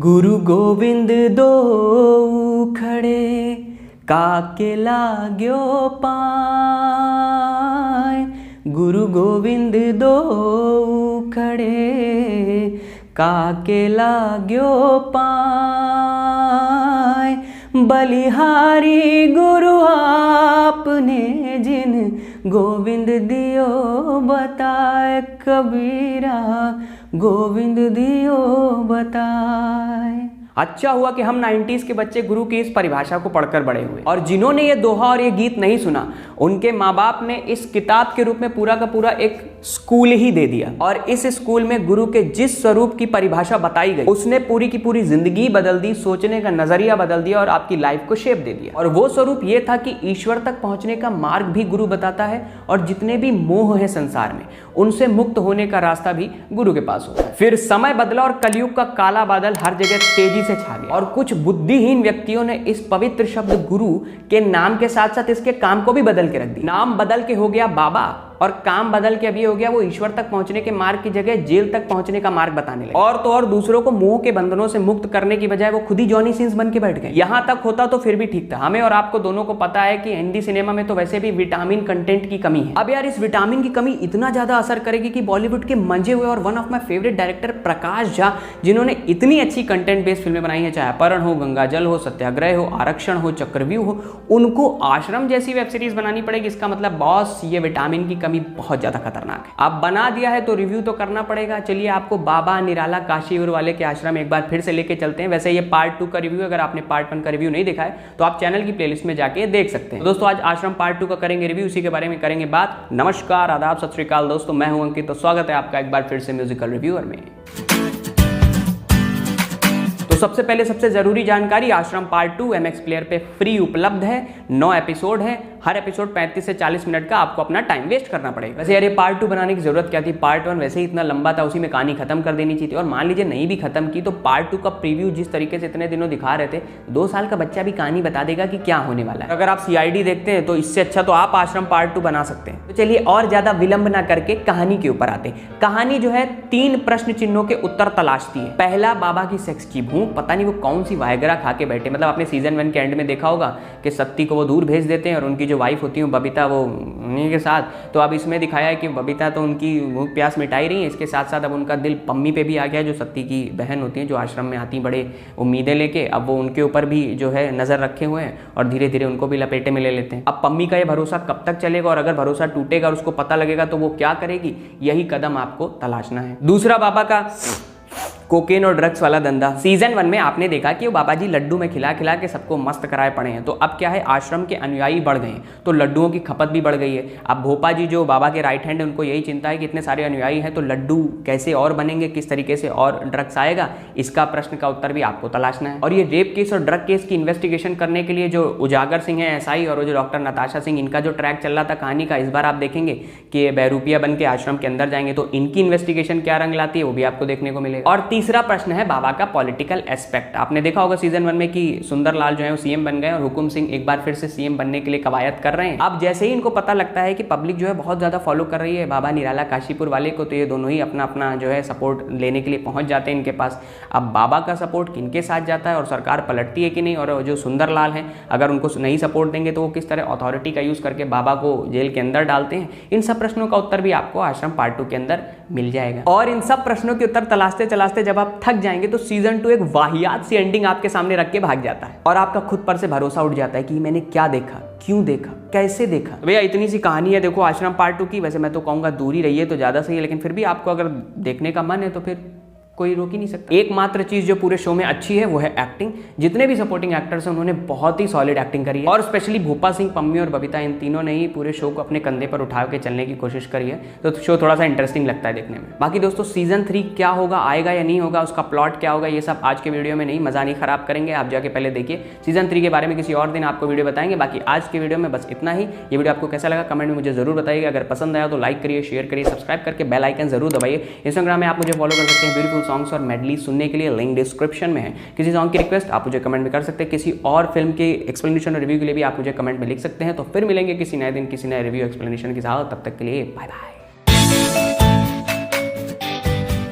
गुरु गोविंद दो खड़े काके लाग्यो पाय। गुरु गोविंद दो खड़े काके लाग्यो पाय। बलिहारी गुरु आपने जिन गोविंद दियो बताए। कबीरा गोविंद दियो बताए। अच्छा हुआ कि हम 90s के बच्चे गुरु की इस परिभाषा को पढ़कर बड़े हुए, और जिन्होंने ये दोहा और ये गीत नहीं सुना उनके माँ बाप ने इस किताब के रूप में पूरा का पूरा एक स्कूल ही दे दिया। और इस स्कूल में गुरु के जिस स्वरूप की परिभाषा बताई गई उसने पूरी की पूरी जिंदगी बदल दी, सोचने का नजरिया बदल दिया और आपकी लाइफ को शेप दे दिया। और वो स्वरूप ये था कि ईश्वर तक पहुंचने का मार्ग भी गुरु बताता है, और जितने भी मोह है संसार में उनसे मुक्त होने का रास्ता भी गुरु के पास होता है। फिर समय बदला और कलयुग का काला बादल हर जगह तेजी से छा गया, और कुछ बुद्धिहीन व्यक्तियों ने इस पवित्र शब्द गुरु के नाम के साथ साथ इसके काम को भी बदल के रख दिया। नाम बदल के हो गया बाबा, और काम बदल के अभी हो गया वो ईश्वर तक पहुंचने के मार्ग की जगह जेल तक पहुंचने का मार्ग बताने लगे। और तो और दूसरों को मोह के बंधनों से मुक्त करने की बजाय वो खुद ही जॉनी सीन्स बन के बैठ गए। यहां तक होता तो फिर भी ठीक था। हमें और आपको दोनों को पता है कि हिंदी सिनेमा में तो वैसे भी विटामिन कंटेंट की कमी है। अब यार इस विटामिन की कमी इतना ज्यादा असर करेगी कि बॉलीवुड के मंजे हुए और one of my favourite director Prakash Jha, जिन्होंने इतनी अच्छी कंटेंट बेस्ड फिल्में बनाई है, चाहे अपहरण हो, गंगाजल हो, सत्याग्रह हो, आरक्षण हो, चक्रव्यूह हो, उनको आश्रम जैसी वेब सीरीज बनानी पड़ेगी। इसका मतलब बॉस ये विटामिन की कमी बहुत ज्यादा खतरनाक है। आप बना दिया है तो रिव्यू तो करना पड़ेगा। चलिए आपको बाबा निराला काशीपुर वाले के आश्रम एक बार फिर से लेके चलते हैं। वैसे ये पार्ट 2 का रिव्यू, अगर आपने पार्ट 1 का रिव्यू नहीं देखा है तो आप चैनल की प्लेलिस्ट में जाके देख सकते हैं। तो दोस्तों आज आश्रम पार्ट 2 का करेंगे रिव्यू, उसी के बारे में करेंगे बात। नमस्कार, आदाब, सत श्री अकाल दोस्तों, मैं हूं अंकित, तो स्वागत है आपका एक बार फिर से म्यूजिकल रिव्यूअर में। तो सबसे पहले सबसे जरूरी जानकारी, आश्रम पार्ट 2 MX प्लेयर पे फ्री उपलब्ध है। 9 एपिसोड है, हर एपिसोड 35 से 40 मिनट का, आपको अपना टाइम वेस्ट करना पड़ेगा। वैसे यार ये पार्ट 2 बनाने की जरूरत क्या थी? पार्ट 1 वैसे ही इतना लंबा था, उसी में कहानी खत्म कर देनी चाहिए थी। और मान लीजिए नहीं भी खत्म की तो पार्ट 2 का प्रीव्यू जिस तरीके से इतने दिनों दिखा रहे थे, 2 साल का बच्चा भी कहानी बता देगा कि क्या होने वाला है। अगर आप CID देखते हैं तो इससे अच्छा तो आप आश्रम पार्ट 2 बना सकते हैं। तो चलिए और ज्यादा विलंब ना करके कहानी के ऊपर आते हैं। कहानी जो है 3 प्रश्न चिन्हों के उत्तर तलाशती है। पहला, बाबा की सेक्स की भूख, पता नहीं वो कौन सी वायग्रा खा के बैठे। मतलब आपने सीजन 1 के एंड में देखा होगा कि सत्ती को वो दूर भेज देते हैं और उनकी जो वाइफ होती है बबीता, वो उन्हीं के साथ। तो अब इसमें दिखाया है कि बबीता तो उनकी भूख प्यास मिटाई रही है, इसके साथ साथ अब उनका दिल पम्मी पे भी आ गया, जो सत्ती की बहन होती है, जो आश्रम में आती बड़े उम्मीदें लेके। अब वो उनके ऊपर भी जो है नजर रखे हुए हैं और धीरे धीरे उनको भी लपेटे में ले लेते हैं। अब पम्मी का ये भरोसा कब तक चलेगा, और अगर भरोसा टूटेगा और उसको पता लगेगा तो वो क्या करेगी, यही कदम आपको तलाशना है। दूसरा, बाबा का कोकेन और ड्रग्स वाला धंधा। सीजन 1 में आपने देखा कि वो बाबा जी लड्डू में खिला खिला के सबको मस्त कराए पड़े हैं। तो अब क्या है, आश्रम के अनुयायी बढ़ गए हैं तो लड्डुओं की खपत भी बढ़ गई है। अब भोपा जी जो बाबा के राइट हैंड है, उनको यही चिंता है कि इतने सारे अनुयायी हैं तो लड्डू कैसे और बनेंगे, किस तरीके से और ड्रग्स आएगा, इसका प्रश्न का उत्तर भी आपको तलाशना है। और ये रेप केस और ड्रग केस की इन्वेस्टिगेशन करने के लिए जो उजागर सिंह है SI, और वो जो डॉक्टर नताशा सिंह, इनका जो ट्रैक चल रहा था कहानी का, इस बार आप देखेंगे कि बहरूपिया बन के आश्रम के अंदर जाएंगे तो इनकी इन्वेस्टिगेशन क्या रंग लाती है वो भी आपको देखने को मिलेगा। और तीसरा प्रश्न है बाबा का पॉलिटिकल एस्पेक्ट। आपने देखा होगा सीजन 1 में कि सुंदरलाल जो है वो CM बन गए और हुकुम सिंह एक बार फिर से CM बनने के लिए कवायद कर रहे हैं। अब जैसे ही इनको पता लगता है कि पब्लिक जो है बहुत ज्यादा फॉलो कर रही है बाबा निराला काशीपुर वाले को, तो ये दोनों ही अपना अपना जो है सपोर्ट लेने के लिए पहुंच जाते हैं इनके पास। अब बाबा का सपोर्ट किनके साथ जाता है और सरकार पलटती है कि नहीं, और जो सुंदरलाल है अगर उनको नहीं सपोर्ट देंगे तो वो किस तरह अथॉरिटी का यूज करके बाबा को जेल के अंदर डालते हैं, इन सब प्रश्नों का उत्तर भी आपको आश्रम पार्ट 2 के अंदर मिल जाएगा। और इन सब प्रश्नों के उत्तर तलाशते तलाशते जब आप थक जाएंगे तो सीजन 2 एक वाहियात सी एंडिंग आपके सामने रख के भाग जाता है, और आपका खुद पर से भरोसा उठ जाता है कि मैंने क्या देखा, क्यों देखा, कैसे देखा। भैया इतनी सी कहानी है देखो आश्रम पार्ट 2 की। वैसे मैं तो कहूंगा दूर ही रहिए तो ज्यादा सही है, लेकिन फिर भी आपको अगर देखने का मन है तो फिर कोई रोक ही नहीं सकता। एकमात्र चीज जो पूरे शो में अच्छी है वो है एक्टिंग। जितने भी सपोर्टिंग एक्टर्स हैं उन्होंने बहुत ही सॉलिड एक्टिंग करी है, और स्पेशली भूपा सिंह, पम्मी और बबीता, इन तीनों ने ही पूरे शो को अपने कंधे पर उठा के चलने की कोशिश करी है। तो शो थोड़ा सा इंटरेस्टिंग लगता है देखने में। बाकी दोस्तों सीजन 3 क्या होगा, आएगा या नहीं होगा, उसका प्लॉट क्या होगा, ये सब आज के वीडियो में नहीं, मजा नहीं खराब करेंगे। आप जाके पहले देखिए। सीजन 3 के बारे में किसी और दिन आपको वीडियो बताएंगे। बाकी आज के वीडियो में बस इतना ही। ये वीडियो आपको कैसा लगा कमेंट में मुझे जरूर बताइएगा। अगर पसंद आया तो लाइक करिए, शेयर करिए, सब्सक्राइब करके बेल आइकन जरूर दबाइए। इंस्टाग्राम में आप मुझे फॉलो कर सकते हैं ब्यूटीफुल सॉन्ग्स और मेडलीज सुनने के लिए, लिंक डिस्क्रिप्शन में है। किसी सॉन्ग की रिक्वेस्ट आप मुझे कमेंट में कर सकते हैं, किसी और फिल्म के एक्सप्लेनेशन और रिव्यू के लिए भी आप मुझे कमेंट में लिख सकते हैं। तो फिर मिलेंगे किसी नए दिन किसी नए रिव्यू एक्सप्लेनेशन के साथ। तब तक के लिए बाय बाय।